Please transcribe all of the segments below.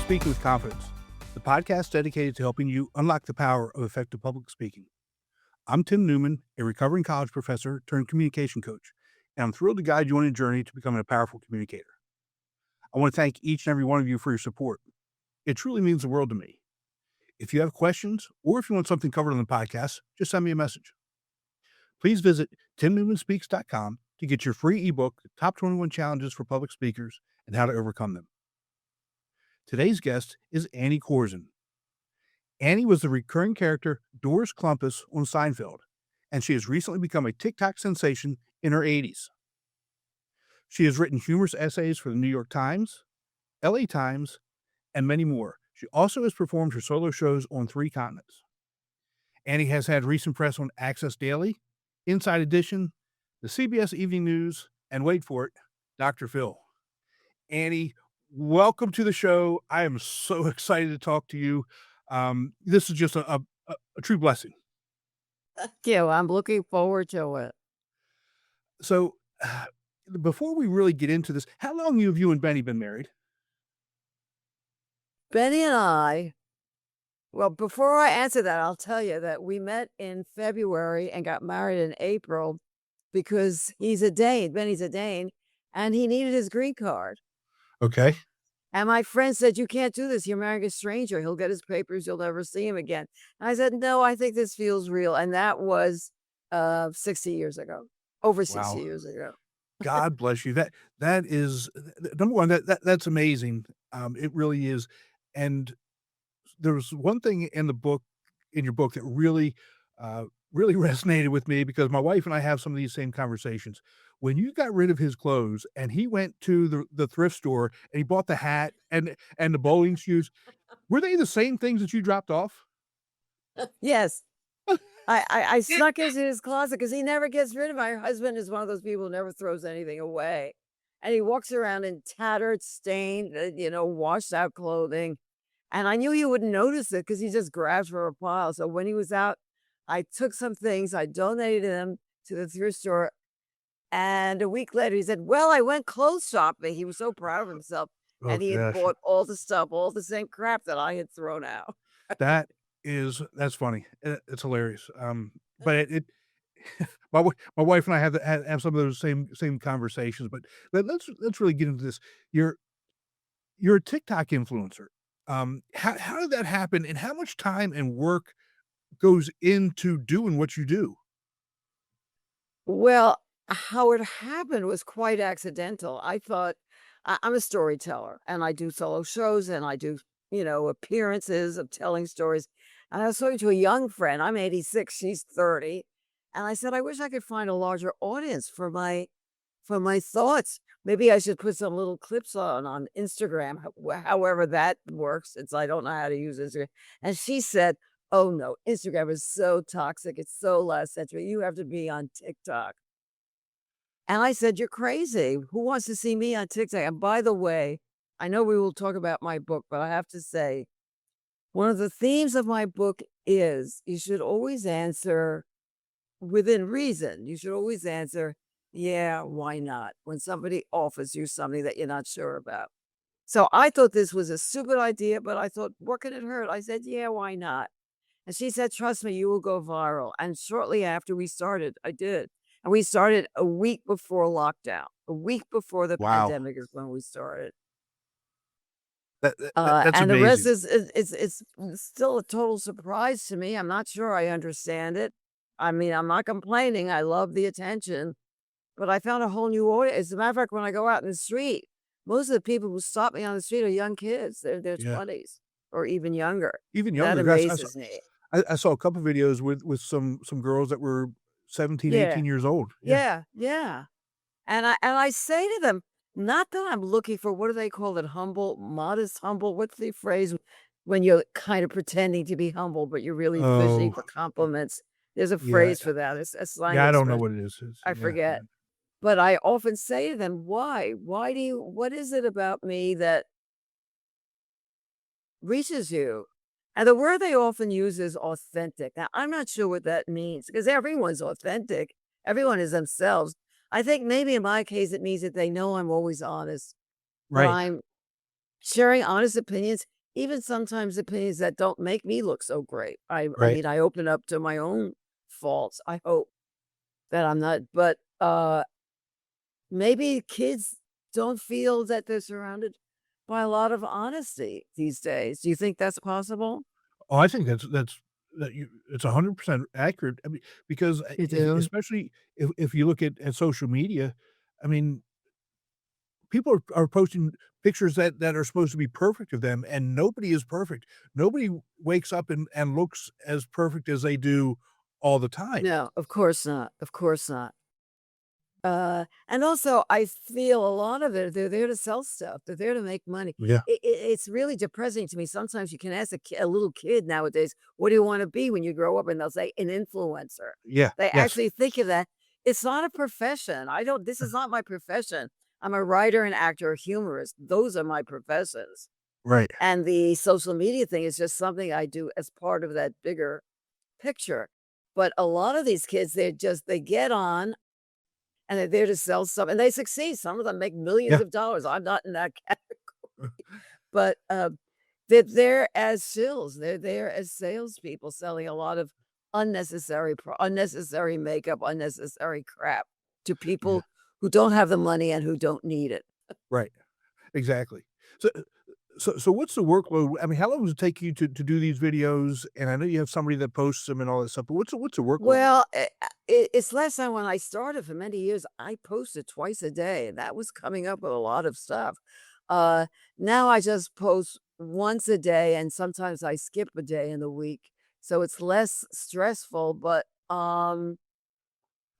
Speaking with Confidence, the podcast dedicated to helping you unlock the power of effective public speaking. I'm Tim Newman, a recovering college professor turned communication coach, and I'm thrilled to guide you on a journey to becoming a powerful communicator. I want to thank each and every one of you for your support. It truly means the world to me. If you have questions or if you want something covered on the podcast, just send me a message. Please visit timnewmanspeaks.com to get your free ebook, Top 21 Challenges for Public Speakers and How to Overcome Them. Today's guest is Annie Korzen. Annie was the recurring character Doris Klumpus on Seinfeld, and she has recently become a TikTok sensation in her 80s. She has written humorous essays for the New York Times, LA Times, and many more. She also has performed her solo shows on 3 continents. Annie has had recent press on Access Daily, Inside Edition, the CBS Evening News, and wait for it, Dr. Phil. Annie, welcome to the show. I am so excited to talk to you. This is just a true blessing. Thank you. I'm looking forward to it. So, before we really get into this, how long have you and Benny been married? Benny and I, well, before I answer that, I'll tell you that we met in February and got married in April because he's a Dane, Benny's a Dane, and he needed his green card. Okay. And my friend said, "You can't do this. You're marrying a stranger. He'll get his papers. You'll never see him again." And I said, "No, I think this feels real." And that was 60 years ago, over 60 Wow. years ago. God bless you. That is number one. That's amazing. It really is. And there was one thing in your book that really, really resonated with me because my wife and I have some of these same conversations. When you got rid of his clothes and he went to the thrift store and he bought the hat and the bowling shoes, were they the same things that you dropped off? Yes. I snuck into his closet because he never gets rid of it. My husband is one of those people who never throws anything away. And he walks around in tattered, stained, washed out clothing. And I knew he wouldn't notice it because he just grabs for a pile. So when he was out, I took some things, I donated them to the thrift store. And a week later, he said, "Well, I went clothes shopping." He was so proud of himself. Oh And he had gosh, bought all the stuff, all the same crap that I had thrown out. that's funny. It's hilarious. But it my wife and I have some of those same conversations. But let's really get into this. You're a TikTok influencer. How did that happen, and how much time and work goes into doing what you do? Well, how it happened was quite accidental. I thought I'm a storyteller and I do solo shows and I do, appearances of telling stories. And I was talking to a young friend. I'm 86, she's 30. And I said, "I wish I could find a larger audience for my thoughts. Maybe I should put some little clips on Instagram, however that works. I don't know how to use Instagram." And she said, "Oh no, Instagram is so toxic. It's so last century. You have to be on TikTok." And I said, "You're crazy. Who wants to see me on TikTok?" And by the way, I know we will talk about my book, but I have to say, one of the themes of my book is you should always answer within reason. You should always answer, "Yeah, why not?" when somebody offers you something that you're not sure about. So I thought this was a stupid idea, but I thought, what could it hurt? I said, "Yeah, why not?" And she said, "Trust me, you will go viral." And shortly after we started, I did. And we started a week before lockdown. A week before the Wow, pandemic is when we started. that's And the rest amazing. is still a total surprise to me. I'm not sure I understand it. I mean, I'm not complaining. I love the attention, but I found a whole new audience. As a matter of fact, when I go out in the street, most of the people who stop me on the street are young kids. They're their Yeah, 20s or even younger. even That younger guys. amazes me. I saw a couple videos with some girls that were 17, Yeah. 18 years old. Yeah. Yeah, yeah. And I say to them, not that I'm looking for, what do they call it? Humble, modest, humble. What's the phrase when you're kind of pretending to be humble, but you're really fishing Oh, for compliments? There's a yeah. phrase for that. It's a slang Yeah, I don't know expression. what it is. I Yeah. forget. But I often say to them, why? What is it about me that reaches you? And the word they often use is authentic. Now, I'm not sure what that means because everyone's authentic. Everyone is themselves. I think maybe in my case, it means that they know I'm always honest, that Right. I'm sharing honest opinions, even sometimes opinions that don't make me look so great. I Right. mean, I open up to my own faults. I hope that I'm not, but maybe kids don't feel that they're surrounded by a lot of honesty these days. Do you think that's possible? Oh, I think that's that you it's 100% accurate. I mean, because, You if do? especially if you look at social media, I mean, people are posting pictures that are supposed to be perfect of them, and nobody is perfect. Nobody wakes up and looks as perfect as they do all the time. No, of course not. Of course not. And also, I feel a lot of it, they're there to sell stuff. They're there to make money. Yeah. It's really depressing to me. Sometimes you can ask a little kid nowadays, "What do you want to be when you grow up?" And they'll say, "An influencer." Yeah. They Yes. actually think of that. It's not a profession. I don't. This is not my profession. I'm a writer, an actor, a humorist. Those are my professions. Right. And the social media thing is just something I do as part of that bigger picture. But a lot of these kids, they get on and they're there to sell stuff, and they succeed. Some of them make millions Yeah. of dollars. I'm not in that category, but, they're there as shills. They're there as salespeople selling a lot of unnecessary makeup, unnecessary crap to Yeah. people who don't have the money and who don't need it. Right. Exactly. So so what's the workload? I mean, how long does it take you to do these videos? And I know you have somebody that posts them and all that stuff, but what's the workload like? Well, it's less than when I started. For many years, I posted twice a day, and that was coming up with a lot of stuff. Uh, Now I just post once a day, and sometimes I skip a day in the week, so it's less stressful. But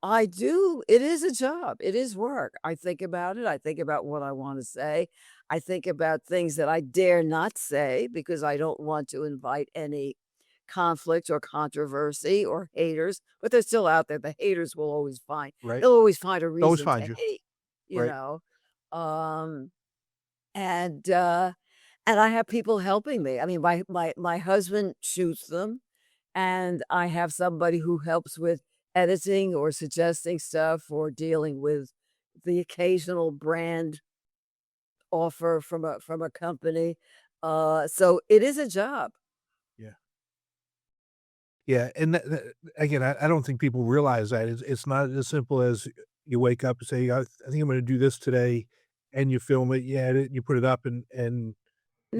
I do. It is a job. It is work. I think about it. I think about what I want to say. I think about things that I dare not say because I don't want to invite any conflict or controversy or haters, but they're still out there. The haters will always find Right? they'll always find a They always reason to find you. hate, you Right? know. Um and and I have people helping me. I mean, my husband shoots them and I have somebody who helps with editing or suggesting stuff or dealing with the occasional brand offer from a company. So it is a job. Yeah. Yeah, and that again, I don't think people realize that it's not as simple as you wake up and say, I think I'm gonna do this today," and you film it, you edit, you put it up, and it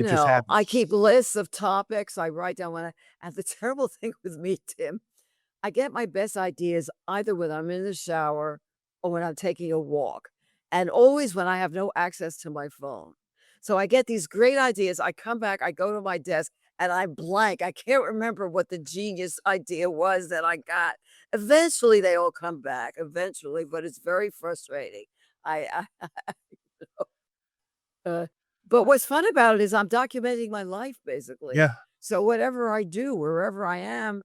just No, I happens. keep lists of topics. I write down when I and the terrible thing with me, Tim, I get my best ideas either when I'm in the shower or when I'm taking a walk, and always when I have no access to my phone. So I get these great ideas. I come back, I go to my desk, and I blank. I can't remember what the genius idea was that I got. Eventually, they all come back, eventually, but it's very frustrating. I uh, but what's fun about it is I'm documenting my life basically. Yeah, So whatever I do, wherever I am,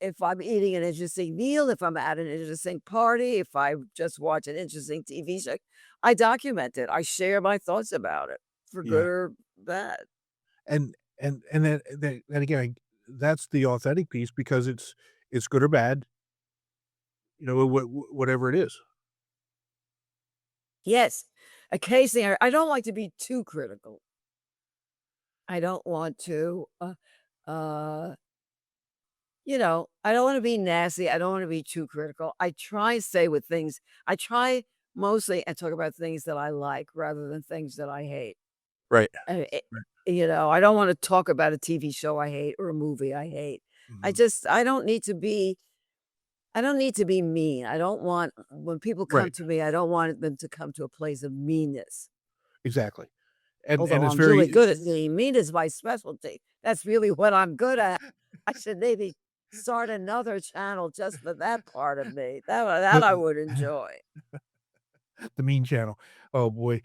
if I'm eating an interesting meal, if I'm at an interesting party, if I just watch an interesting TV show, I document it. I share my thoughts about it for good yeah, or bad. and then again, that's the authentic piece because it's good or bad, whatever it is. Yes. Occasionally, I don't like to be too critical. I don't want to, uh, I don't want to be nasty. I don't want to be too critical. I try and stay with things. I try mostly and talk about things that I like rather than things that I hate. Right. Uh, it Right. I don't wanna talk about a TV show I hate or a movie I hate. Mhm. I don't need to be mean. I don't want when people come Right. to me, I don't want them to come to a place of meanness, Exactly. And although it's I'm really very good at being mean is my specialty. That's really what I'm good at. I should maybe start another channel just for that part of me. That I the would enjoy. the mean channel. Oh boy.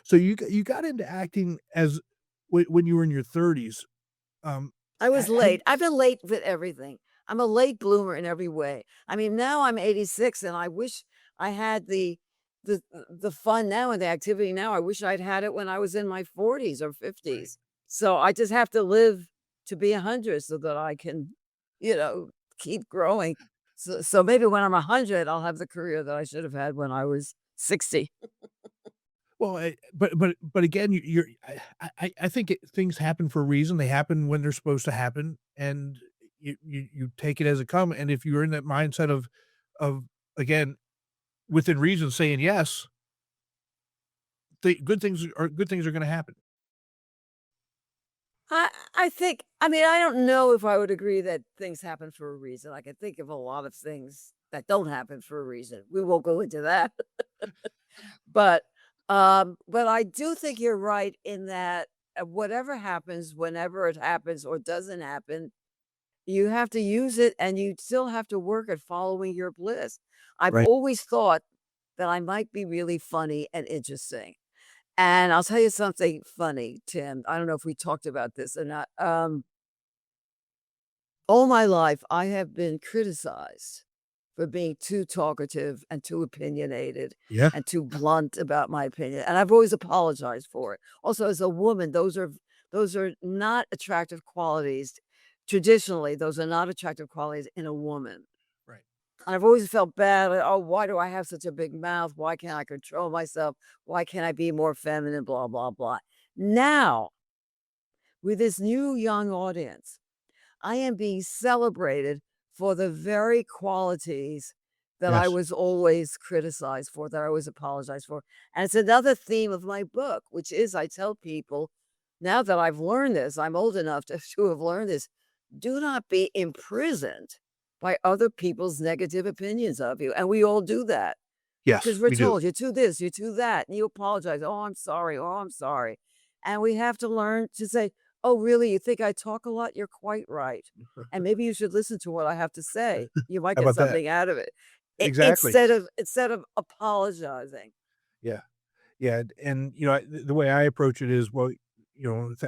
So you got into acting as when you were in your 30s. I Ha was have late. you I've been late with everything. I'm a late bloomer in every way. I mean, now I'm 86 and I wish I had the fun now and the activity now. I wish I'd had it when I was in my 40s or Right. 50s. So I just have to live to be 100 so that I can, keep growing. So maybe when I'm 100, I'll have the career that I should have had when I was 60. Well, but again, I think things happen for a reason. They happen when they're supposed to happen, and you take it as it come. And if you're in that mindset of again within reason saying yes, good things are going to happen. I think I mean, I don't know if I would agree that things happen for a reason. I can think of a lot of things that don't happen for a reason. We won't go into that. But, but I do think you're right in that, whatever happens, whenever it happens or doesn't happen, you have to use it and you still have to work at following your bliss. I've Right. always thought that I might be really funny and interesting. And I'll tell you something funny, Tim. I don't know if we talked about this or not. All my life, I have been criticized for being too talkative and too opinionated Yeah. and too blunt about my opinion, and I've always apologized for it. Also, as a woman, those are not attractive qualities. Traditionally, those are not attractive qualities in a woman. Right. And I've always felt bad, like, "Oh, why do I have such a big mouth? Why can't I control myself? Why can't I be more feminine? Blah, blah, blah." Now, with this new young audience, I am being celebrated for the very qualities that I Yes. was always criticized for, that I always apologized for. And it's another theme of my book, which is I tell people, now that I've learned this, I'm old enough to have learned this, do not be imprisoned by other people's negative opinions of you. And we all do that. Yes, 'Cause we're we do. told, "You're too this, you're too that," and you apologize, "Oh, I'm sorry. Oh, I'm sorry." And we have to learn to say, "Oh, really? You think I talk a lot? You're quite right. And maybe you should listen to what I have to say. You might How get about that? something out of it." Exactly. Instead of apologizing. Yeah. Yeah, and, the way I approach it is, well,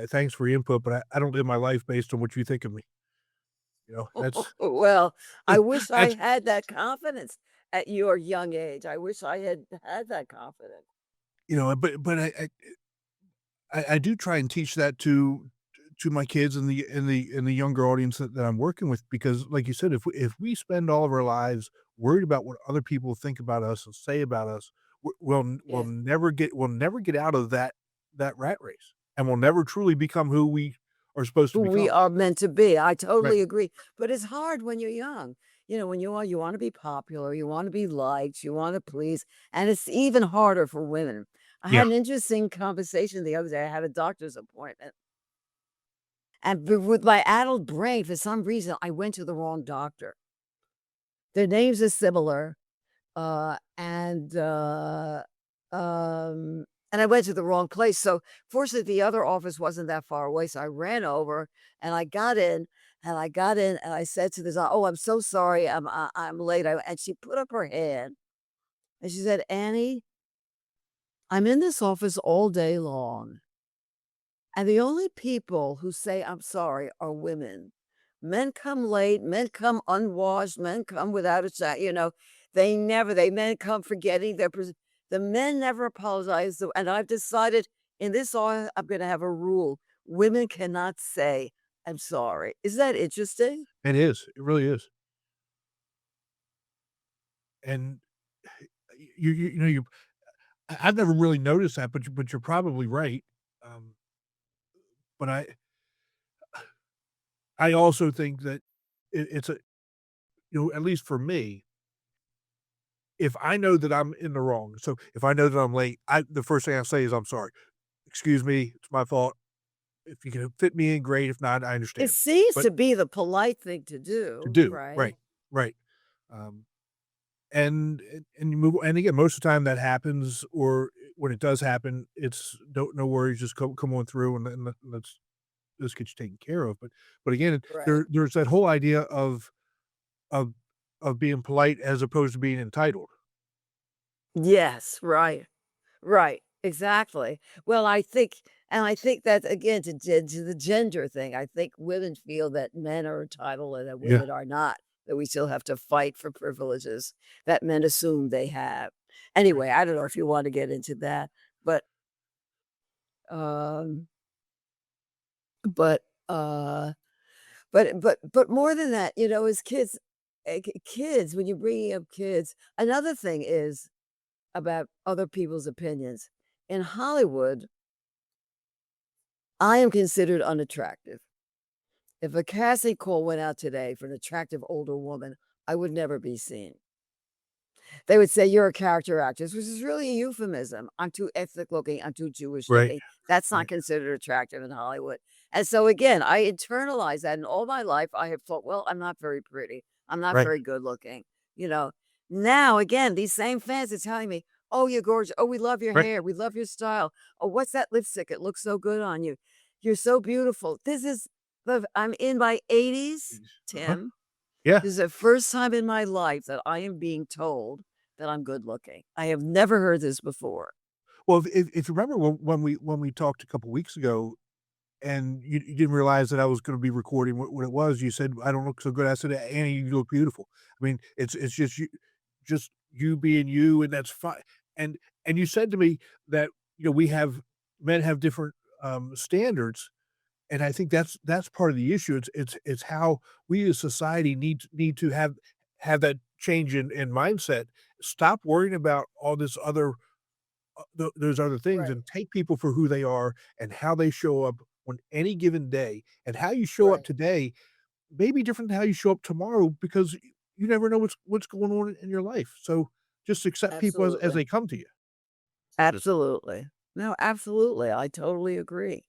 thanks for your input, but I don't live my life based on what you think of me, that's Well, I wish I that's had that confidence at your young age. I wish I had had that confidence. but I do try and teach that to my kids and the younger audience that I'm working with because, like you said, if we spend all of our lives worried about what other people think about us and say about us, we'll Yeah. never get out of that rat race, and we'll never truly become who we are supposed to Who we become. are meant to be. I Right. totally agree, but it's hard when you're young. When you wanna be popular, you wanna be liked, you wanna please, and it's even harder for women. I Yeah. had an interesting conversation the other day. I had a doctor's appointment, and with my adult brain, for some reason, I went to the wrong doctor. Their names are similar, uh, and, uh, um, and I went to the wrong place, so, fortunately, the other office wasn't that far away, so I ran over, and I got in, and I said to this, "Oh, I'm so sorry, I'm late," and she put up her hand, and she said, "Annie, I'm in this office all day long, and the only people who say I'm sorry are women. Men come late, men come unwashed, men come without a they men come forgetting the men never apologize. And I've decided in this law, I'm going to have a rule. Women cannot say, I'm sorry. Is that interesting? It is, it really is, and you I've never really noticed that, but you're probably right, um, but I also think that it's at least for me, if I know that I'm in the wrong, so if I know that I'm late, the first thing I say is, "I'm sorry. Excuse me, it's my fault. If you can fit me in, great. If not, I It understand." seems But to be the polite thing to to do, do, right? right, right. Um, and you move and again, most of the time that happens, or when it does happen, it's no worries, just come on through and let's get you taken care of. But again, Right. there's that whole idea of of being polite as opposed to being entitled. Yes, right. Right, exactly. Well, I think that again to the gender thing, I think women feel that men are entitled and that Yeah. women are not, that we still have to fight for privileges that men assume they have. Right. Anyway, I don't know if you want to get into that, but um but uh but more than that, as kids kids when you're bringing up kids, another thing is about other people's opinions In Hollywood, I am considered unattractive. If a casting call went out today for an attractive older woman, I would never be seen. They would say, "You're a character actress," which is really a euphemism. I'm too ethnic looking, I'm too Jewish Right. looking. That's not Right. considered attractive in Hollywood. And so again, I internalized that, and all my life I have thought, "Well, I'm not very pretty. I'm not Right. very good looking." You know? Now again, these same fans are telling me, "Oh, you're gorgeous. Oh, we love your Right. hair. We love your style. Oh, what's that lipstick? It looks so good on you. You're so beautiful." This is I'm in my 80s, Uh-huh. Tim. Yeah. This is the first time in my life that I am being told that I'm good looking. I have never heard this before. Well, if you remember when we talked a couple weeks ago, and you didn't realize that I was gonna be recording what it was, you said, "I don't look so good." I said, "Annie, you look beautiful." I mean, it's just you being you, and that's fine. And you said to me that, we have men have different, standards, and I think that's part of the issue. It's how we as society need to have that change in mindset. Stop worrying about all this other those other things, Right, and take people for who they are and how they show up on any given day. And how you show up right. today may be different than how you show up tomorrow, because you never know what's going on in your life. So just accept people as Absolutely. they come to you, so to speak. Absolutely. No, absolutely. I totally agree.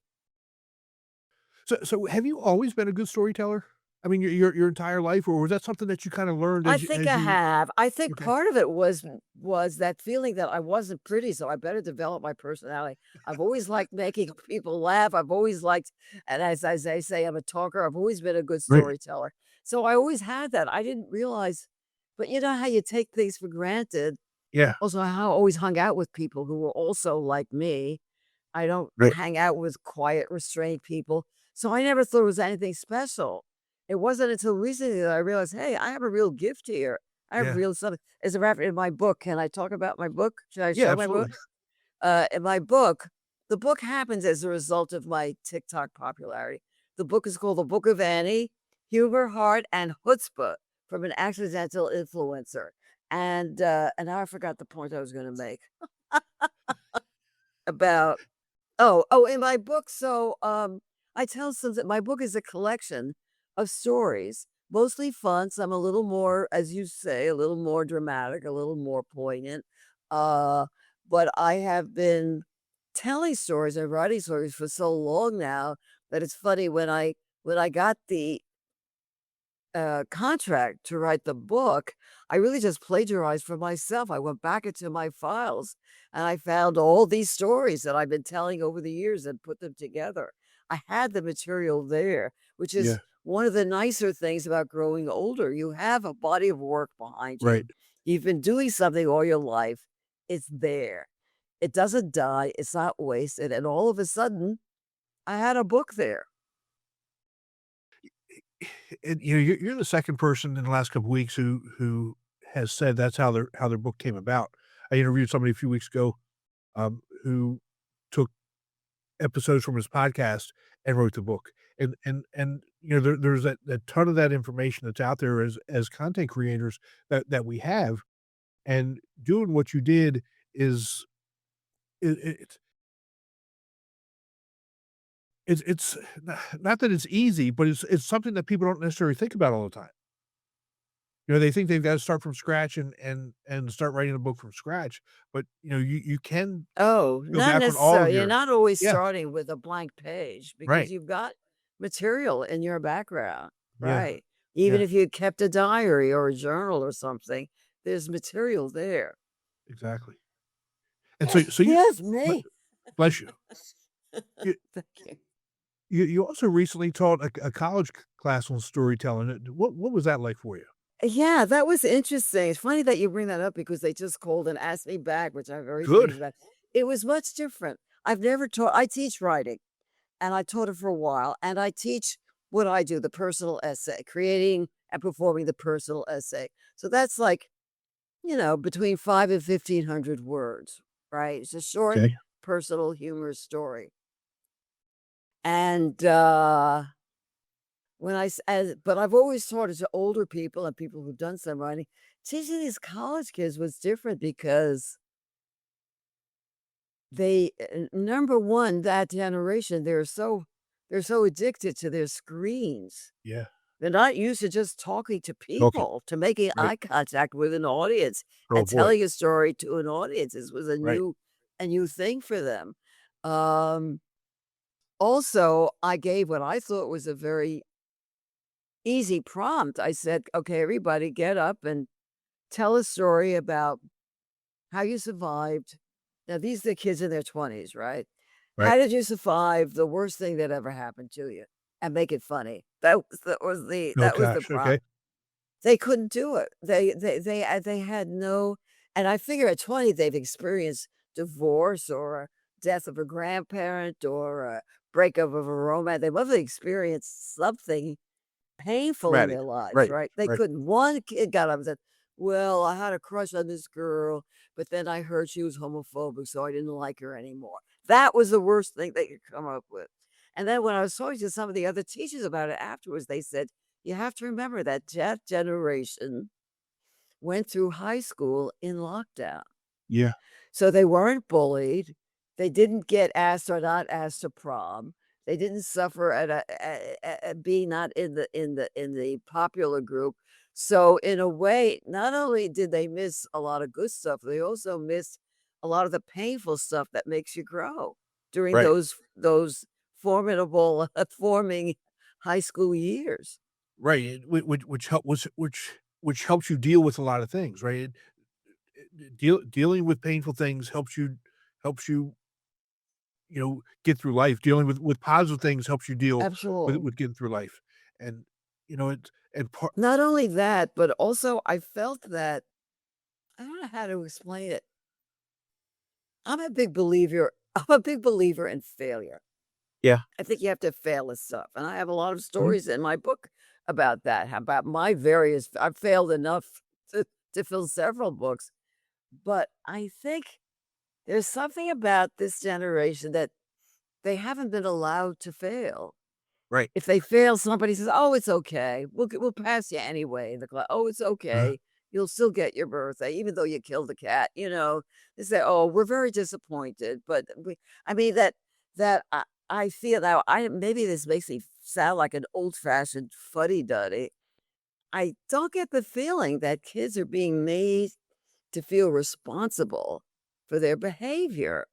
So have you always been a good storyteller? I mean, your entire life, or was that something that you kind of learned I as think I you have. I think okay. part of it was that feeling that I wasn't pretty, so I better develop my personality. I've always liked making people laugh. I've always liked, and as they say, I'm a talker. I've always been a good Right. storyteller. So I always had that. I didn't realize, but you know how you take things for granted. Yeah. Also, how I always hung out with people who were also like me. I don't Right. hang out with quiet, restrained people. So I never thought it was anything special. It wasn't until recently that I realized, hey, I have a real gift here. I have Yeah. real something. As a matter of fact, in my book, can I talk about my book? Should I Yeah, show my book? absolutely. In my book, the book happens as a result of my TikTok popularity. The book is called The Book of Annie, Humor, Heart, and Chutzpah from an accidental influencer. And now I forgot the point I was going to make about in my book, I tell some that my book is a collection of stories, mostly fun, some a little more, as you say, a little more dramatic, a little more poignant. Uh, but I have been telling stories and writing stories for so long now that it's funny when I got the contract to write the book, I really just plagiarized for myself. I went back into my files and I found all these stories that I've been telling over the years and put them together. I had the material there, which is Yeah. one of the nicer things about growing older. You have a body of work behind you. Right. You've been doing something all your life. It's there. It doesn't die. It's not wasted. And all of a sudden, I had a book there. And, you're the second person in the last couple weeks who has said that's how their book came about. I interviewed somebody a few weeks ago, who took episodes from his podcast and wrote the book. And there's that ton of that information that's out there as content creators that we have, and doing what you did is it's it's not that it's easy, but it's something that people don't necessarily think about all the time. They think they've got to start from scratch and start writing a book from scratch, but, you can Oh, go not back on all of necessarily. You're your not always yeah, starting with a blank page because right. you've got material in your background, Yeah, right? Even yeah, if you kept a diary or a journal or something, there's material there. exactly. And so you Yes, ble me. bless you. You Thank you. you also recently taught a college class on storytelling. What was that like for you? Yeah, that was interesting. It's funny that you bring that up because they just called and asked me back, which I'm very Good. pleased about. It was much different. I teach writing. And I taught it for a while, and I teach what I do, the personal essay, creating and performing the personal essay. So that's like, between 5 and 1,500 words, right? It's a short, Okay. personal, humorous story. And but I've always taught it to older people and people who've done some writing. Teaching these college kids was different because number one, that generation, they're so addicted to their screens. Yeah. They're not used to just talking to Talking. people, to making Right. eye contact with an audience Oh and boy. telling a story to an audience. This was Right. a new thing for them. Um, Also, I gave what I thought was a very easy prompt. I said, "Okay, everybody get up and tell a story about how you survived." Now, these are the kids in their 20s, right? Right. How did you survive the worst thing that ever happened to you? And make it funny. Oh That was the gosh. prompt. Okay. They couldn't do it. They had no, and I figure at 20, they've experienced divorce or a death of a grandparent or a breakup of a romance. They must have experienced something painful in Traumatic. their lives, Right. right? They Right. couldn't. One kid got up and said, "Well, I had a crush on this girl, but then I heard she was homophobic, so I didn't like her anymore." That was the worst thing they could come up with. And then when I was talking to some of the other teachers about it afterwards, they said, "You have to remember that that generation went through high school in lockdown. Yeah. So they weren't bullied. They didn't get asked or not asked to prom. They didn't suffer at being not in the popular group. So in a way, not only did they miss a lot of good stuff, they also missed a lot of the painful stuff that makes you grow during Right. those formidable forming high school years. Right. Which helps you deal with a lot of things. Right. Dealing with painful things helps you get through life. Dealing with positive things helps you deal Absolutely. with getting through life. And it and part Not only that, but also I felt that I don't know how to explain it. I'm a big believer I'm a big believer in failure. Yeah. I think you have to fail at stuff, and I have a lot of Mhm. stories in my book about that, how about my various I've failed enough to fill several books, but I think there's something about this generation that they haven't been allowed to fail. Right. If they fail, somebody says, "Oh, it's okay. We'll pass you anyway." In the class, "Oh, it's Uh, okay. You'll still get your birthday, even though you killed the cat." They say, "Oh, we're very disappointed," but I mean that I feel now. I maybe this makes me sound like an old fashioned fuddy duddy. I don't get the feeling that kids are being made to feel responsible for their behavior.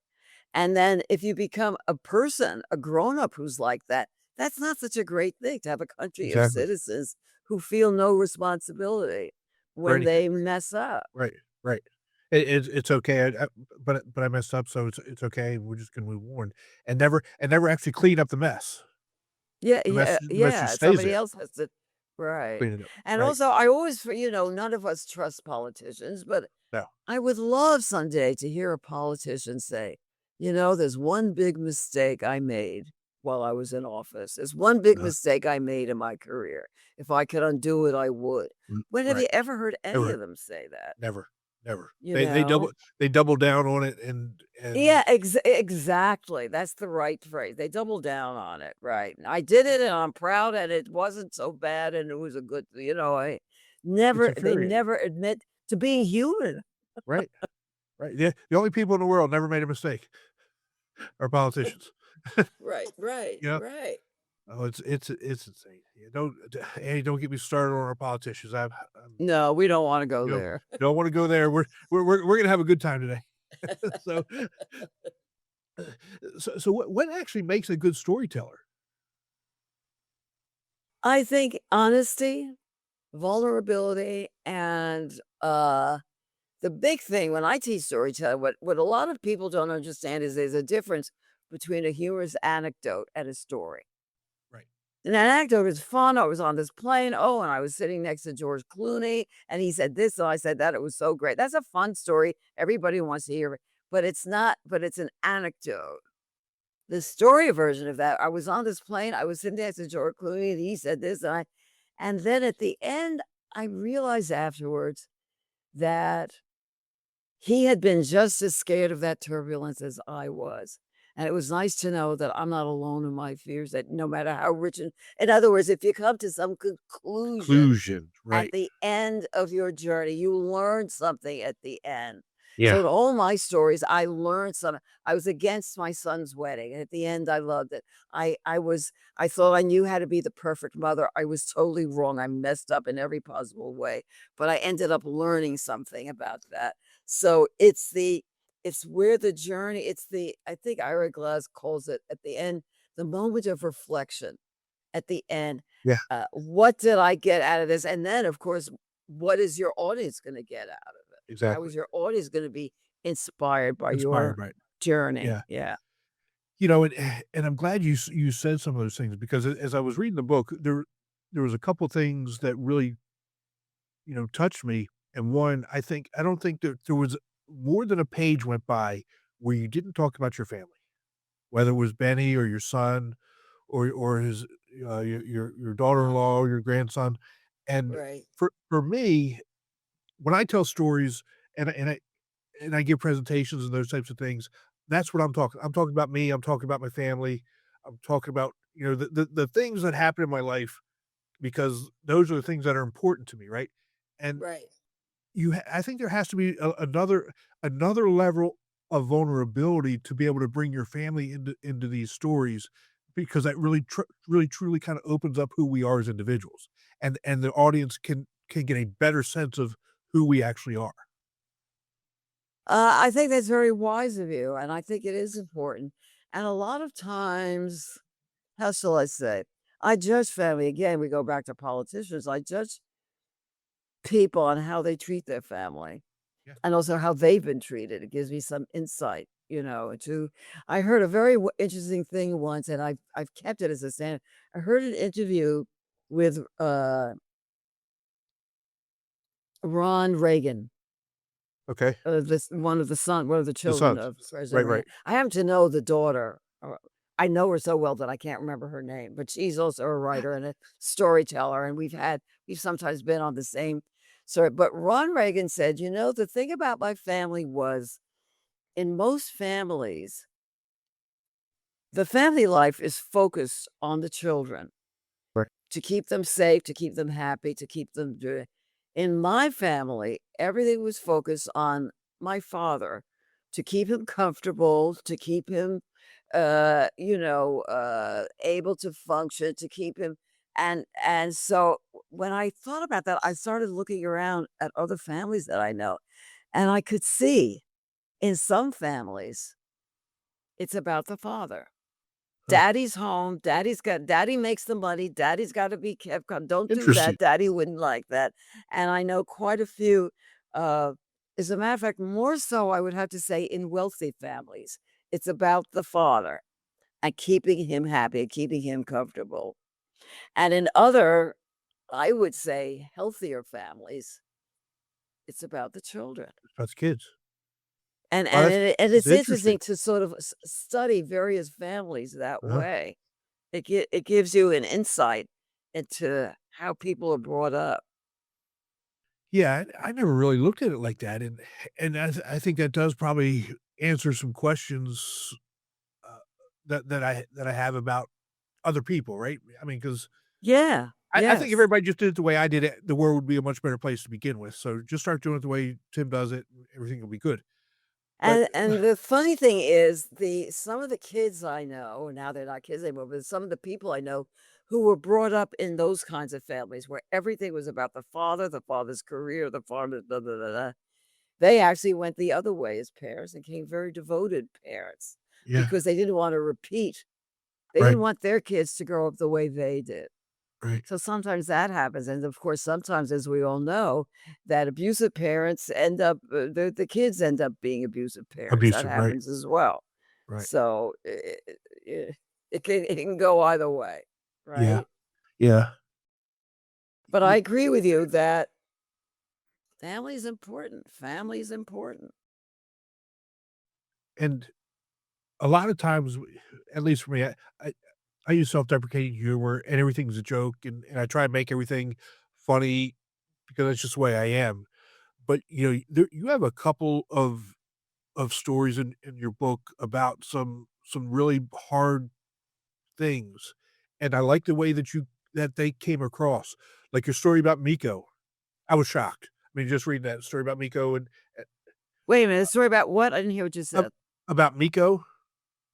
And then if you become a person, a grown-up who's like that, that's not such a great thing to have a country of exactly. citizens who feel no responsibility For when anything. they mess up. Right. Right. It's okay. But I messed up, so it's okay. We're just gonna move on and never actually clean up the mess. Yeah, The mess just yeah, stays somebody there. else has to. Right. Clean it up. And Right. also, I always none of us trust politicians, but No. I would love someday to hear a politician say, "There's one big mistake I made while I was in office. There's one big Uh, mistake I made in my career. If I could undo it, I would." When have right. you ever heard any Never. of them say that? Never. Never. You They know? double down on it Yeah, and exactly. That's the right phrase. They double down on it, right? I did it and I'm proud and it wasn't so bad and it was a good, it's they infuriating. never admit to being human. Right. Right. The only people in the world never made a mistake are politicians. Right, right, You know? right. Oh, it's insane. Yeah, don't get me started on our politicians. No, we don't wanna go you know, there. don't wanna go there. We're gonna have a good time today. So so what actually makes a good storyteller? I think honesty, vulnerability, and, the big thing when I teach storytelling, what a lot of people don't understand is there's a difference between a humorous anecdote and a story. Right. And an anecdote is fun. I was on this plane. Oh, and I was sitting next to George Clooney, and he said this, and I said that. It was so great. That's a fun story. Everybody wants to hear it, but it's not. But it's an anecdote. The story version of that, I was on this plane. I was sitting next to George Clooney, and he said this, and then at the end, I realized afterwards that he had been just as scared of that turbulence as I was. And it was nice to know that I'm not alone in my fears, that no matter how rich and in other words, if you come to some conclusion Conclusion. at Right. the end of your journey, you learn something at the end. Yeah. So in all my stories, I learned some I was against my son's wedding, and at the end, I loved it. I thought I knew how to be the perfect mother. I was totally wrong. I messed up in every possible way, but I ended up learning something about that. So it's where the journey it's the I think Ira Glass calls it at the end, the moment of reflection at the end. Yeah. What did I get out of this? And then, of course, what is your audience gonna get out of it? How Exactly. is your audience gonna be inspired by Inspired your by it. journey? Yeah. Yeah. And I'm glad you said some of those things because as I was reading the book, there was a couple things that really, touched me. And one, I don't think that there was more than a page went by where you didn't talk about your family, whether it was Benny or your son or his your daughter-in-law or your grandson. And Right. for me, when I tell stories and I give presentations and those types of things, that's what I'm talking. I'm talking about me. I'm talking about my family. I'm talking about the things that happen in my life because those are the things that are important to me, right? And Right. I think there has to be another level of vulnerability to be able to bring your family into these stories because that really truly kind of opens up who we are as individuals, and the audience can get a better sense of who we actually are. I think that's very wise of you, and I think it is important. And a lot of times, how shall I say? I judge family. Again, we go back to politicians. I judge people on how they treat their family. Yeah. And also how they've been treated. It gives me some insight, into I heard a very interesting thing once, and I've kept it as a stand. I heard an interview with Ron Reagan, Okay. this one of the The children sons. of President Right. Reagan. Right. I happen to know the daughter. I know her so well that I can't remember her name, but she's also a writer and a storyteller, and we've sometimes been on the same story. But Ron Reagan said, the thing about my family was in most families, the family life is focused on the children Right. to keep them safe, to keep them happy, to keep them doing. In my family, everything was focused on my father to keep him comfortable, to keep him, able to function, to keep him. And so when I thought about that, I started looking around at other families that I know, and I could see in some families it's about the father. Huh. Daddy's home, daddy makes the money, daddy's gotta be kept calm, don't do Interesting. that, daddy wouldn't like that, and I know quite a few, uh, as a matter of fact, more so, I would have to say, in wealthy families. It's about the father and keeping him happy, keeping him comfortable, and in other, I would say, healthier families, it's about the children. That's kids. And Well, and it and it's it's interesting. interesting to sort of study various families that Uh-huh. way. It gives you an insight into how people are brought up. Yeah, I never really looked at it like that, and I think that does probably answer some questions, uh, that I have about other people, right? I mean, because Yeah, I think if yes. everybody just did it the way I did it, the world would be a much better place to begin with, so just start doing it the way Tim does it, and everything will be good. But And the funny thing is the some of the kids I know, now they're not kids anymore, but some of the people I know who were brought up in those kinds of families where everything was about the father's career, the father, da, da, da, da. They actually went the other way as parents and became very devoted parents yeah, because they didn't want to repeat. They right, didn't want their kids to grow up the way they did. right. So sometimes that happens, and of course, sometimes, as we all know, that abusive parents end up the kids end up being abusive parents. That Abusive, right, happens as well. right. So it can go either way, Yeah, right? yeah. But I Y agree with you that family is important. Family is important. and a lot of times, at least for me, I I use self-deprecating humor and everything's a joke, and I try and make everything funny because that's just the way I am. But, you have a couple of stories in your book about some really hard things, and I like the way that they came across. Like your story about Miko, I was shocked. I mean, just reading that story about Miko Wait a minute, a story about what? I didn't hear what you ab said. about Miko,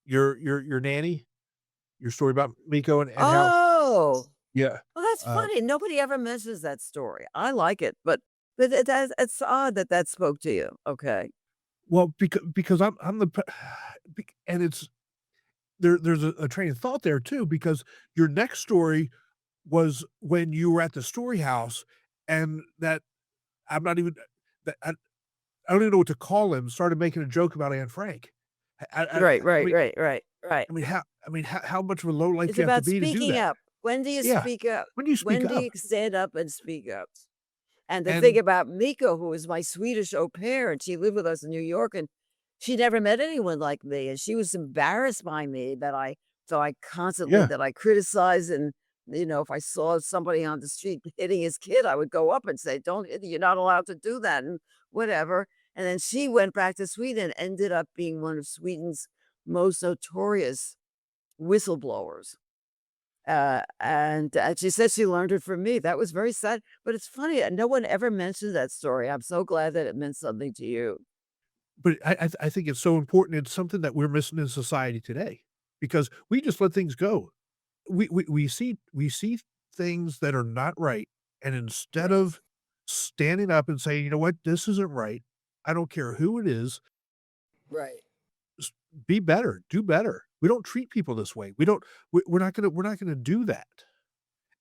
your nanny, your story about Miko and how Oh! yeah, Well, that's uh, funny. Nobody ever mentions that story. I like it, but it's odd that that spoke to you. Okay. well, because I'm the p and it's there's a train of thought there too because your next story was when you were at the story house and that I'm not even that I don't even know what to call him, started making a joke about Anne Frank. Right, I right, mean right, right, right. how much of a low life It's do you have to about be to do speaking that? up. When do you Yeah. speak up? When do you speak When do up? you stand up and speak up? And the thing And about Miko, who was my Swedish au pair, and she lived with us in New York, and she never met anyone like me, and she was embarrassed by me that I constantly yeah, that I criticized and, if I saw somebody on the street hitting his kid, I would go up and say, "Don't hit you're not allowed to do that," and whatever, and then she went back to Sweden and ended up being one of Sweden's most notorious whistleblowers. And she said she learned it from me. That was very sad, but it's funny, no one ever mentioned that story. I'm so glad that it meant something to you. but I think it's so important, it's something that we're missing in society today because we just let things go. We see things that are not right, and instead Right. of standing up and saying, "You know what? This isn't right. I don't care who it is, Right. s be better, do better. We don't treat people this way. We don't we're not gonna do that."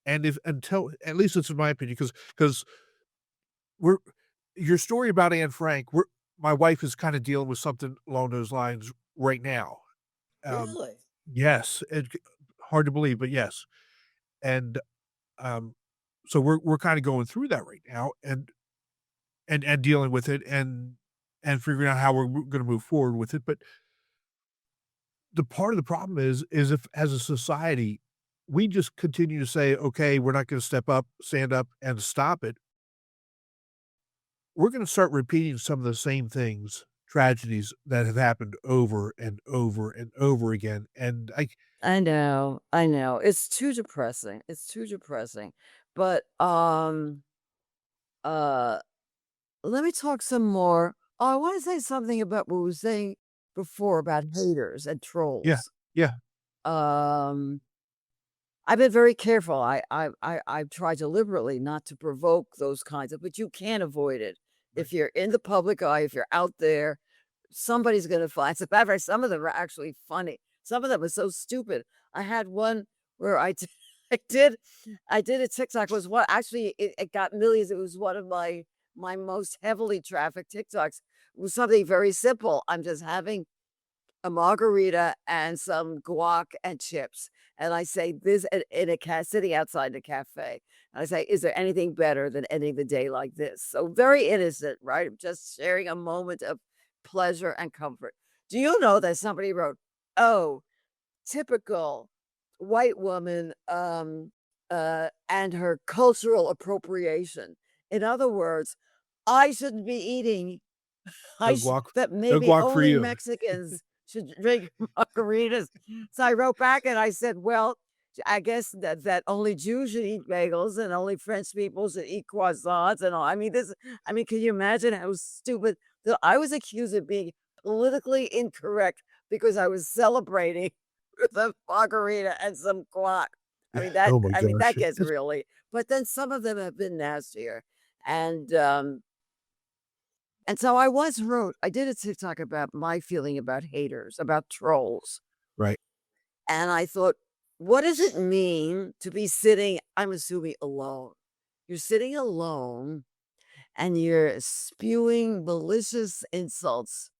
And if until at least it's in my opinion, because we're your story about Anne Frank, we're my wife is kinda dealing with something along those lines right now. Um, Really? yes, hard to believe, but yes. And, um, so we're kinda going through that right now and dealing with it and figuring out how we're gonna move forward with it, but the part of the problem is if as a society, we just continue to say, "Okay, we're not gonna step up, stand up, and stop it," we're gonna start repeating some of the same things, tragedies that have happened over and over and over again, and I know, I know. It's too depressing. It's too depressing. But, uh, let me talk some more. Oh, I wanna say something about what we were saying before about haters and yeah, trolls. yeah, Um I've been very careful. I've tried deliberately not to provoke those kinds of, but you can't avoid it. right. If you're in the public eye, if you're out there, somebody's gonna find as a matter of fact, some of them are actually funny. Some of them are so stupid. I had one where I did I did a TikTok was what actually it got millions. It was one of my most heavily trafficked TikToks. It was something very simple. I'm just having a margarita and some guac and chips. And I say this in a sitting outside the cafe. And I say, is there anything better than ending the day like this? So very innocent, right? Just sharing a moment of pleasure and comfort. Do you know that somebody wrote, "Oh, typical white woman and her cultural appropriation." In other words, I shouldn't be eating No guac that no maybe guac for only you. Mexicans should drink margaritas. So I wrote back and I said, "Well, I guess that only Jews should eat bagels and only French people should eat croissants and all." I mean, can you imagine how stupid that I was accused of being politically incorrect because I was celebrating with a margarita and some guac. Oh my I mean, gosh. that gets It's really, but then some of them have been nastier. And and so I did a TikTok about my feeling about haters, about trolls. right. And I thought, what does it mean to be sitting, I'm assuming alone? You're sitting alone and you're spewing malicious insults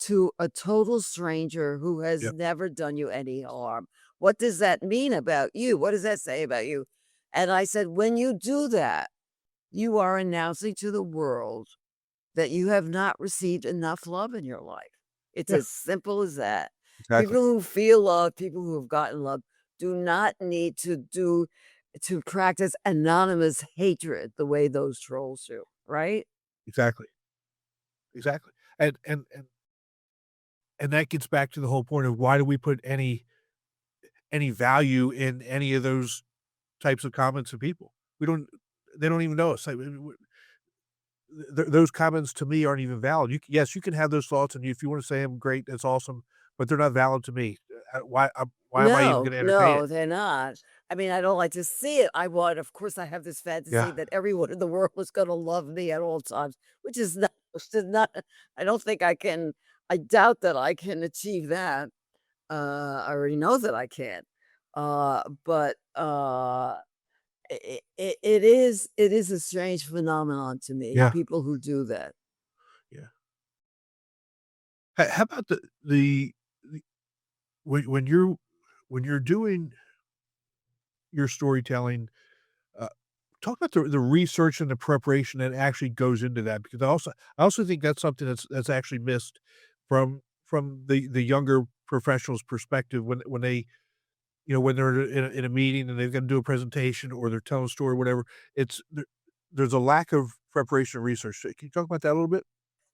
to a total stranger who has Yep. never done you any harm. What does that mean about you? What does that say about you? And I said, when you do that, you are announcing to the world that you have not received enough love in your life. It's Yeah, as simple as that. exactly, People who feel love, people who have gotten love, do not need to practice anonymous hatred the way those trolls do, right? exactly, exactly. And that gets back to the whole point of why do we put any value in any of those types of comments of people? We don't they don't even know us. I mean, those comments to me aren't even valid. Yes, you can have those thoughts, and if you want to say them, great, that's awesome, but they're not valid to me. Why am I even No, going to entertain it? no, they're not. I mean, I don't like to see it. I want, of course, I have this Yeah, fantasy that everyone in the world is gonna love me at all times, which is not I don't think I can I doubt that I can achieve that. I already know that I can't. But it is a strange phenomenon to me, yeah, people who do that. yeah. How about the when you're doing your storytelling, uh, talk about the research and the preparation that actually goes into that, because I also think that's something that's actually missed from the younger professionals' perspective when they, when they're in a meeting and they've got to do a presentation or they're telling a story, whatever. There's a lack of preparation and research. Can you talk about that a little bit?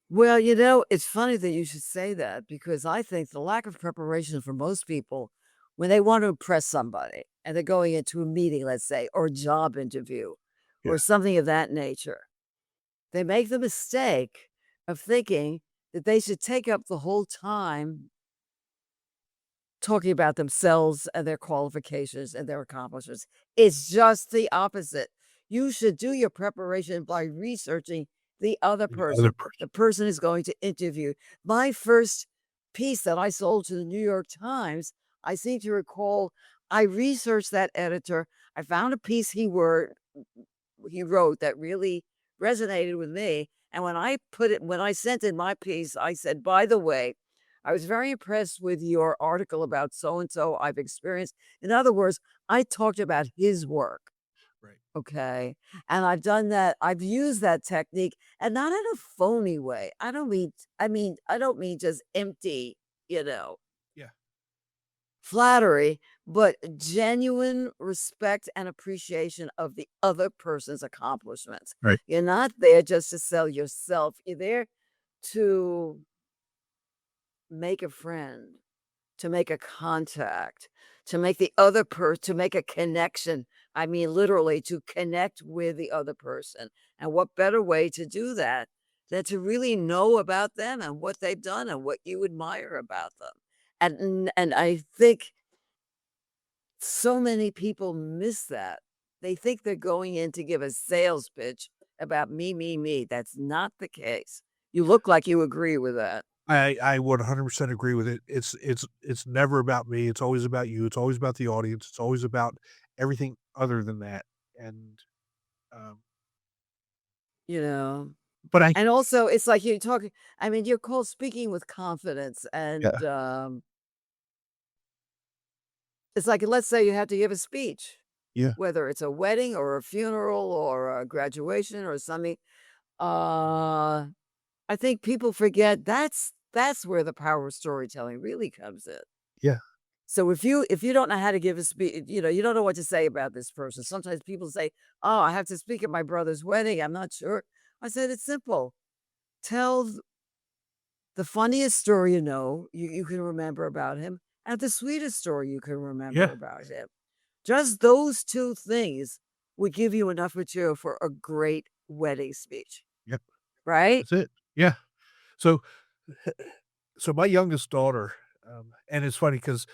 Well, it's funny that you should say that because I think the lack of preparation for most people when they want to impress somebody and they're going into a meeting, let's say, or a job interview Yeah, or something of that nature, they make the mistake of thinking that they should take up the whole time talking about themselves and their qualifications and their accomplishments. It's just the opposite. You should do your preparation by researching the other the person. person is going to interview. My first piece that I sold to the New York Times, I seem to recall I researched that editor. I found a piece he wrote that really resonated with me. And when I sent in my piece, I said, by the way, I was very impressed with your article about so and so I've experienced. In other words, I talked about his work. Right. Okay. And I've done that. I've used that technique and not in a phony way. I don't mean just empty, you know, Yeah. flattery, but genuine respect and appreciation of the other person's accomplishments. Right. You're not there just to sell yourself. You're there to make a friend, to make a contact, to make the other person, to make a connection. I mean, literally to connect with the other person. And what better way to do that than to really know about them and what they've done and what you admire about them. And I think so many people miss that. They think they're going in to give a sales pitch about me, me, me. That's not the case. You look like you agree with that. I 100% agree with it. It's never about me. It's always about you. It's always about the audience. It's always about everything other than that. And um, You know? but I And also, it's like you're talking I mean, you're called speaking with confidence, yeah, and, it's like, let's say you have to give a speech, yeah, whether it's a wedding or a funeral or a graduation or something. Uh, I think people forget that's where the power of storytelling really comes in. yeah, So if you don't know how to give a speech, you don't know what to say about this person. Sometimes people say, "Oh, I have to speak at my brother's wedding. I'm not sure." I said, "It's simple. Tell the funniest story you can remember about him, and the sweetest story you can remember yeah, about him. Just those 2 things would give you enough material for a great wedding speech, yep. right? That's it. Yeah. So so my youngest daughter, and it's funny because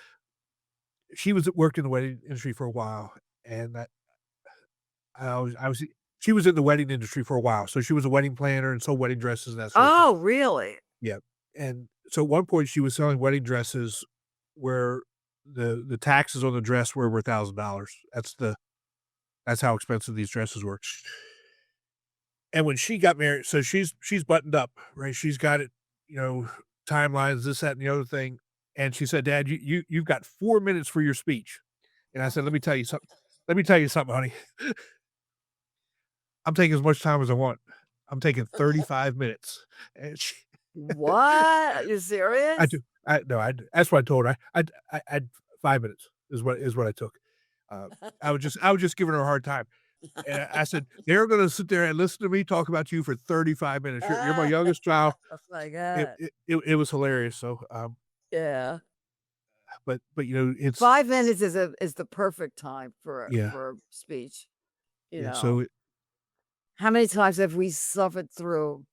worked in the wedding industry for a while, and I was she was in the wedding industry for a while, so she was a wedding planner and sold wedding dresses and that sort of thing. Oh, really? Yeah, and so at one point, she was selling wedding dresses where the taxes on the dress were over $1,000. That's how expensive these dresses were. And when she got married, so she's buttoned up, right? She's got it, you know, timelines, this, that, and the other thing. And she said, "Dad, you've got 4 minutes for your speech." And I said, "Let me tell you something. Let me tell you something, honey. I'm taking as much time as I want. I'm taking 35 minutes." And she What? Are you I serious? do. I no, I that's what I told her. I 5 minutes is what I took. Uh, I was just giving her a hard time, and I said, "They're gonna sit there and listen to me talk about you for 35 minutes. You're my Ah, youngest child." oh my It god. it it was hilarious. So, Yeah. but, it's 5 minutes is the perfect time yeah, for a speech, you yeah. know? How many times have we suffered through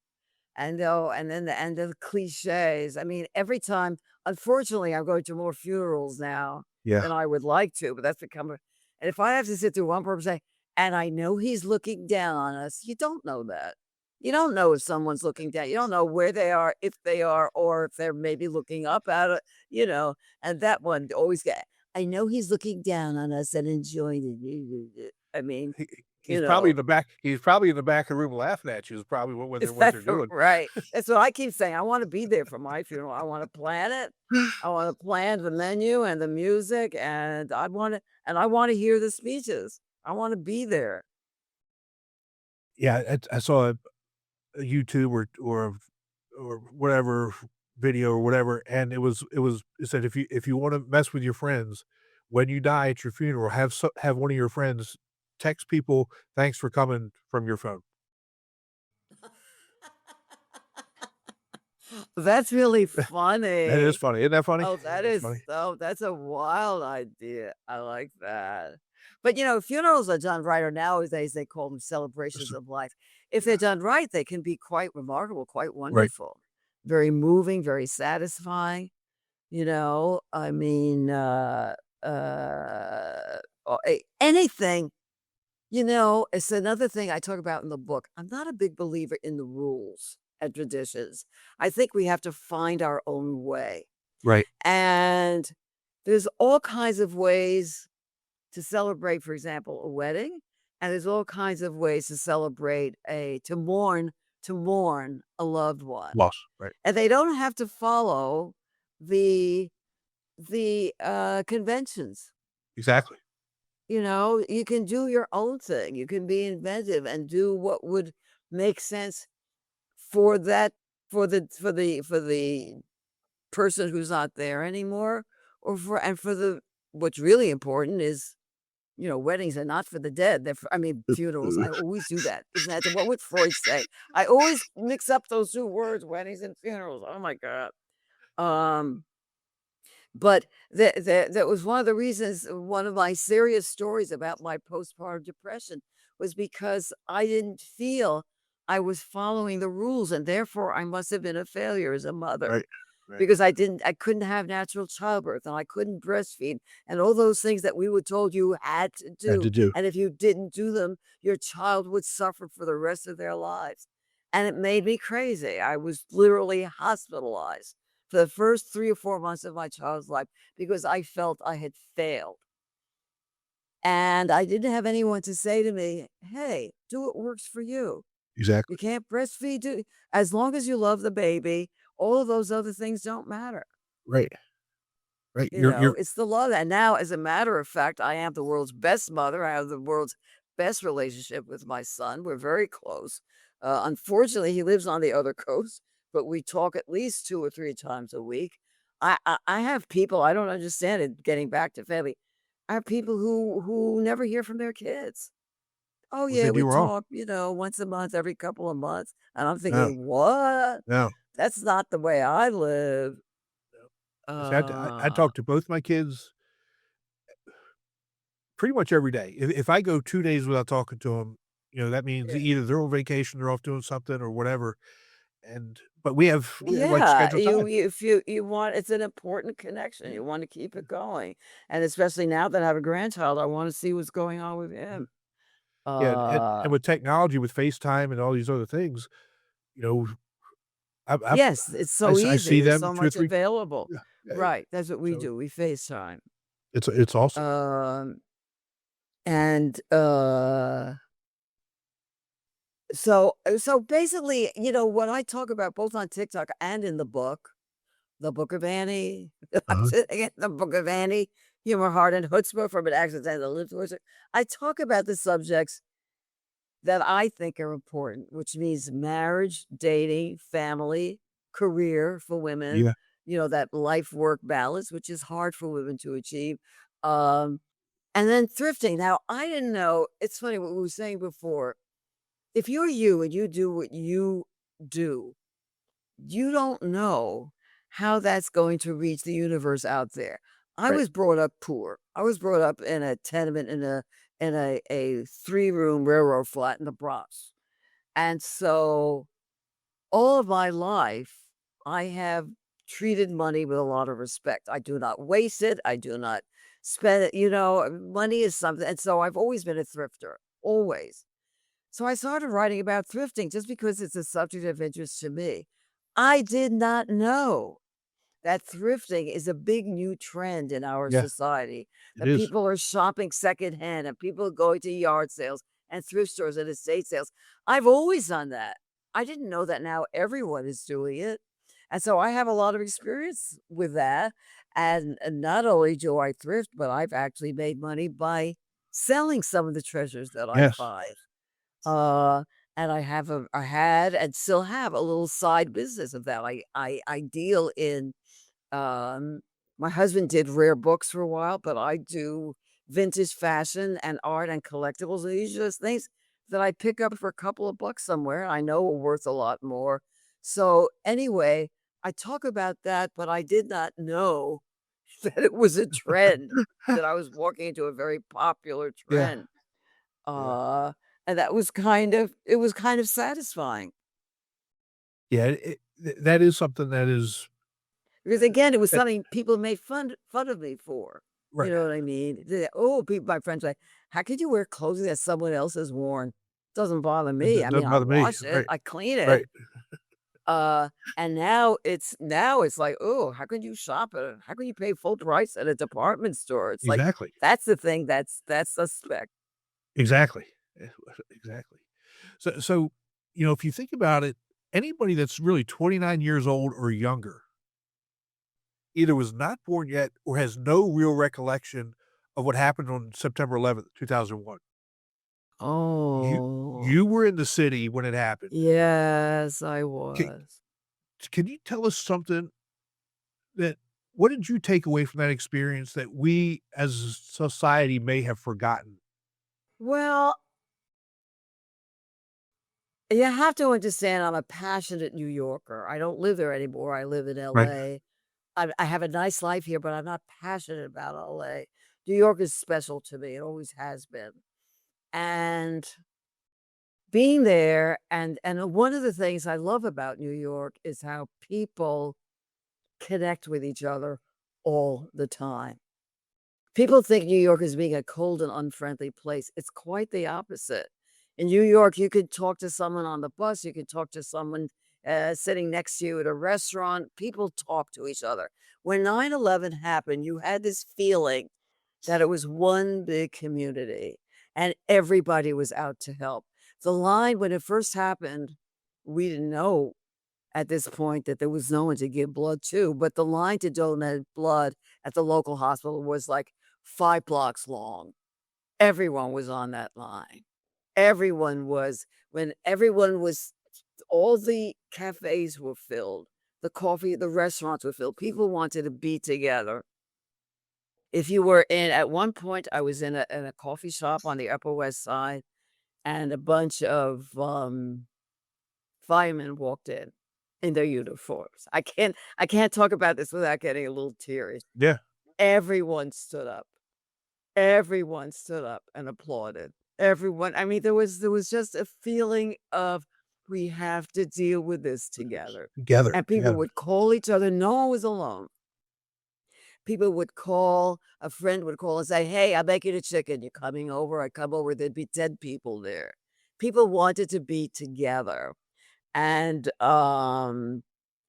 and oh, and then the cliches. I mean, every time, unfortunately, I'm going to more funerals now Yeah. than I would like to, but that's become a, and if I have to sit through one person say, and I know he's looking down on us, you don't know that. You don't know if someone's looking down. You don't know where they are, if they are, or if they're maybe looking up at it, and that one always get, I know he's looking down on us and enjoying it. I mean, He you he's probably know, in the back he's probably in the back of the room laughing at you is probably is what that they're doing. right? That's what I keep saying. I wanna be there for my funeral. I wanna plan it. I wanna plan the menu and the music, and I wanna hear the speeches. I wanna be there. Yeah, I saw a YouTube or whatever video or whatever, and it said if you wanna mess with your friends, when you die at your funeral, have one of your friends text people, "Thanks for coming," from your phone. That's really That is funny. funny. Isn't that funny? Oh, that That's is funny. that's a wild idea. I like that. But, funerals are done right, or nowadays they call them celebrations S of life. If they're Yeah, done right, they can be quite remarkable, quite right. wonderful, very moving, very satisfying. I mean, anything, it's another thing I talk about in the book. I'm not a big believer in the rules and traditions. I think we have to find our own way. Right. And there's all kinds of ways to celebrate, for example, a wedding, and there's all kinds of ways to celebrate to mourn a loved one. Loss, right. And they don't have to follow the conventions. Exactly. You can do your own thing. You can be inventive and do what would make sense for that for the person who's not there anymore, or for the what's really important is, weddings are not for the dead. They're for, I mean, funerals. I always do that. Isn't that what would Freud say? I always mix up those two words, weddings and funerals. Oh my God. Um But that was one of the reasons one of my serious stories about my postpartum depression was because I didn't feel I was following the rules, and therefore I must have been a failure as a mother Right. Right. because I couldn't have natural childbirth and I couldn't breastfeed and all those things that we were told you had to Had do. to do. And if you didn't do them, your child would suffer for the rest of their lives. And it made me crazy. I was literally hospitalized for the first 3 or 4 months of my child's life because I felt I had failed. And I didn't have anyone to say to me, "Hey, do what works for you. You Exactly. can't breastfeed, as long as you love the baby, all of those other things don't matter." Right. Right. You're It's the love. And now, as a matter of fact, I am the world's best mother. I have the world's best relationship with my son. We're very close. Unfortunately, he lives on the other coast, but we talk at least 2 or 3 times a week. I have people, I don't understand it, getting back to family. I have people who never hear from their kids. "Oh, Well, yeah, then we you were wrong. talk, once a month, every couple of months." And I'm No, thinking, "What? no. That's not the way I live." See, I Uh, talk to both my kids pretty much every day. If I go 2 days without talking to them, that means yeah. either they're on vacation, they're off doing something or whatever, but we have, like, Yeah, scheduled time. if you want, it's an important connection, you wanna keep it going, and especially now that I have a grandchild, I wanna see what's going on with Mhm. him. Yeah, and Uh, with technology, with FaceTime and all these other things, you know, I yes, it's so I easy, see there's them so 2 or much 3. available. Yeah, yeah, yeah. Right, that's what we So do, we FaceTime. it's awesome. Um, and, so basically, what I talk about both on TikTok and in the Book of Annie, I'm Uh-huh. sitting in the Book of Annie, Humor, Heart, and Chutzpah from an accidental influencer. I talk about the subjects that I think are important, which means marriage, dating, family, career for women, Yeah, that life work balance, which is hard for women to achieve. Um, and then thrifting. Now, I didn't know, it's funny what we were saying before. If you're you and you do what you do, you don't know how that's going to reach the universe out there. I right. was brought up poor. I was brought up in a tenement in a 3-room railroad flat in the Bronx. And so all of my life, I have treated money with a lot of respect. I do not waste it. I do not spend it. Money is something. And so I've always been a thrifter, always. So I started writing about thrifting just because it's a subject of interest to me. I did not know that thrifting is a big new trend in our Yeah, society, it that is. people are shopping secondhand and people are going to yard sales and thrift stores and estate sales. I've always done that. I didn't know that now everyone is doing it. And so I have a lot of experience with that. And not only do I thrift, but I've actually made money by selling some of the treasures that I Yes. find. Uh, and I had and still have a little side business of that. I deal in um, my husband did rare books for a while, but I do vintage fashion and art and collectibles. And these are just things that I pick up for a couple of bucks somewhere. I know are worth a lot more. So anyway, I talk about that, but I did not know that it was a trend, that I was walking into a very popular Yeah. trend. Yeah. Uh, and it was kind of satisfying. Yeah. That is something that is Because again, it was that, something people made fun of me for. You right. know what I mean? Oh, people, my friends like, how could you wear clothing that someone else has worn? Doesn't bother me. I mean, Doesn't I bother me. wash it, Right. I clean it. Right. Uh, and now it's like, oh, how can you shop at how can you pay full price at a department store? It's like Exactly. that's the thing that's suspect. Exactly. Eh, exactly. So, if you think about it, anybody that's really 29 years old or younger either was not born yet or has no real recollection of what happened on September 11th, 2001. You Oh, you were in the city when it happened. yes, I Can, was. can you tell us something that what did you take away from that experience that we as a society may have forgotten? Well, you have to understand I'm a passionate New Yorker. I don't live there anymore. I live in Right. LA. I have a nice life here, but I'm not passionate about LA. New York is special to me. It always has been. And being there and one of the things I love about New York is how people connect with each other all the time. People think New York is being a cold and unfriendly place. It's quite the opposite. In New York, you could talk to someone on the bus, you could talk to someone sitting next to you at a restaurant. People talk to each other. When 9/11 happened, you had this feeling that it was one big community and everybody was out to help. The line, when it first happened, we didn't know at this point that there was no one to give blood to, but the line to donate blood at the local hospital was like 5 blocks long. Everyone was on that line. Everyone was when everyone was all the cafes were filled, the restaurants were filled. People wanted to be together. If you were in at one point, I was in a coffee shop on the Upper West Side, and a bunch of, firemen walked in their uniforms. I can't talk about this without getting a little teary. Yeah. Everyone stood up. Everyone stood up and applauded. Everyone, I mean, there was just a feeling of, "We have to deal with this together." Together. And people Together. would call each other, no one was alone. People would call, a friend would call and say, "Hey, I'm making a chicken. You coming over?" I come over, there'd be 10 people there. People wanted to be together. And,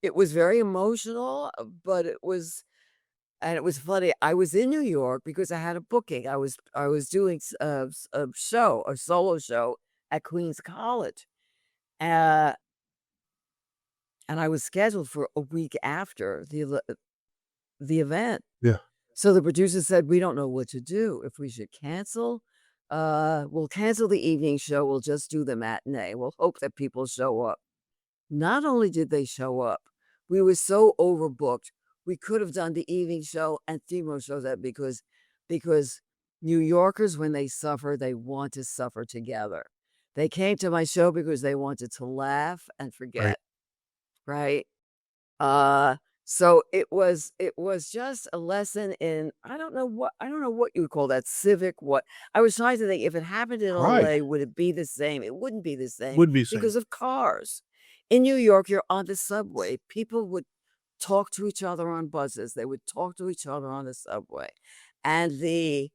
it was very emotional, but it was funny. I was in New York because I had a booking. I was doing a solo show at Queens College, uh, and I was scheduled for a week after the event. Yeah. So the producer said, "We don't know what to do, if we should cancel. We'll cancel the evening show, we'll just do the matinee. We'll hope that people show up." Not only did they show up, we were so overbooked. We could have done the evening show and 3 more shows that because New Yorkers, when they suffer, they want to suffer together. They came to my show because they wanted to laugh and Right. forget, right? Uh, So it was just a lesson in I don't know what you would call that, civic what I was trying to think if it happened in Right. LA, would it be the same? It wouldn't be the same Would be the same. because of cars. In New York, you're on the subway. People would talk to each other on buses. They would talk to each other on the subway. And the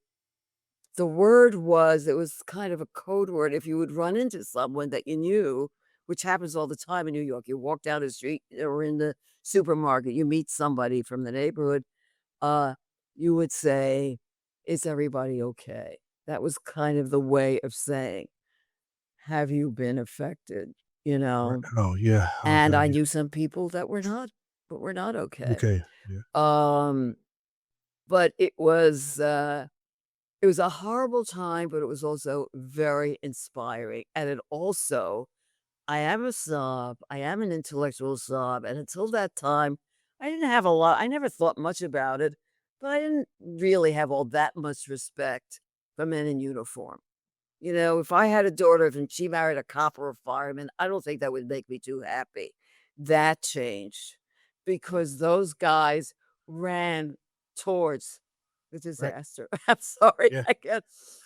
word was it was kind of a code word if you would run into someone that you knew, which happens all the time in New York. You walk down the street or in the supermarket, you meet somebody from the neighborhood, uh, you would say, "Is everybody okay?" That was kind of the way of saying, "Have you been affected?" You Right. know? Oh, yeah. Oh, And God, I yeah. knew some people that were not okay. Okay. Yeah. Um, but it was a horrible time, but it was also very inspiring, and it also I am a snob, I am an intellectual snob, and until that time, I never thought much about it, but I didn't really have all that much respect for men in uniform. You know, if I had a daughter and she married a cop or a fireman, I don't think that would make me too happy. That changed because those guys ran towards the Right. disaster. I'm sorry. Yeah. I get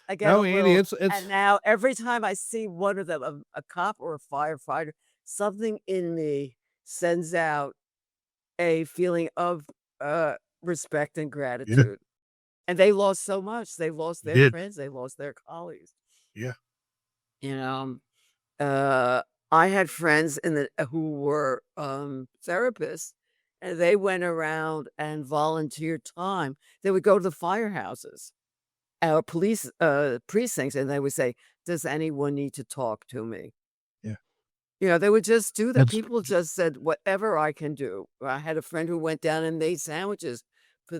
a No, Andy, little it's and now every time I see one of them, a cop or a firefighter, something in me sends out a feeling of respect and yeah, gratitude. And they lost so much. They lost you their did. friends, they lost their colleagues. Yeah. You know, uh, I had friends who were, therapists, and they went around and volunteered time. They would go to the firehouses, police, precincts, and they would say, "Does anyone need to talk to me?" Yeah. You know, they would just do that. That's People just said, "Whatever I can do." I had a friend who went down and made sandwiches for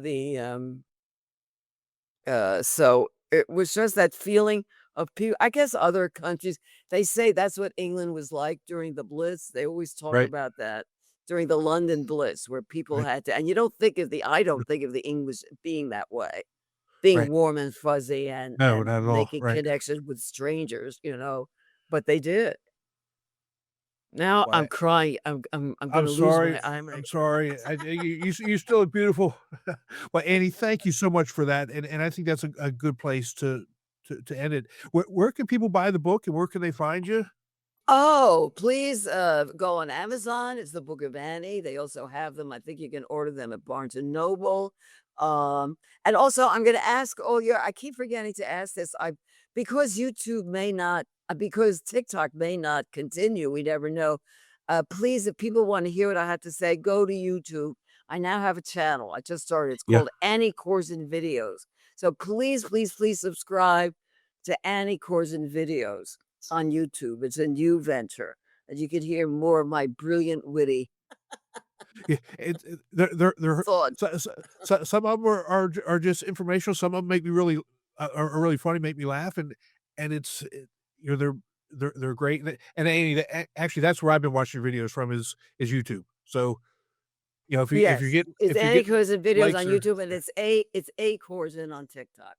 so it was just that feeling of people. I guess other countries, they say that's what England was like during the Blitz. They always talk right. about that during the London Blitz where people Right. had to and you don't think of the I don't think of the English being that way, being Right. warm and fuzzy and No, not at all. making Right. connections with strangers, but they did. Now Why, I'm crying. I'm I'm gonna lose sorry. my I'm I'm sorry. You still a beautiful well, Annie, thank you so much for that, and I think that's a good place to end it. Where can people buy the book, and where can they find you? Oh, please, go on Amazon, it's the Book of Annie, they also have them, I think you can order them at Barnes& and Noble, and also I'm gonna ask all your I keep forgetting to ask this, because YouTube may not because TikTok may not continue, we never know, please, if people wanna hear what I have to say, go to YouTube. I now have a channel, I just started, it's Yeah. called Annie Korzen Videos, so please, please, please subscribe to Annie Korzen Videos on YouTube. It's a new venture, and you could hear more of my brilliant, witty Yeah, they're thoughts. some of them are just informational, some of them make me really are really funny, make me laugh, and they're great, and Andy, actually, that's where I've been watching your videos from is YouTube. So, Yes, it's if you're Annie getting Corson videos likes on or YouTube, and it's A Corson on TikTok.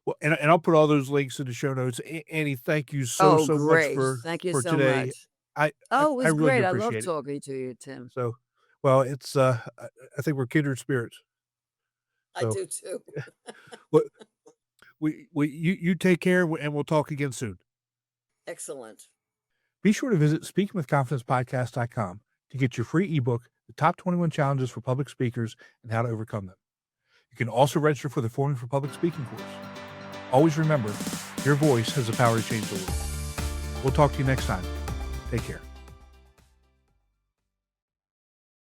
well, and I'll put all those links in the show notes. Annie, thank you Oh, so much great. Thank you for so today. much. I Oh, it I was really do great. I love appreciate it. talking to you, Tim. So, well, it's, I think we're kindred spirits. I So, do too. what you take care, and we'll talk again soon. Excellent. Be sure to visit speakingwithconfidencepodcast.com to get your free ebook, The Top 21 Challenges for Public Speakers and How to Overcome Them. You can also register for the Forming for Public Speaking course. Always remember, your voice has the power to change the world. We'll talk to you next time. Take care.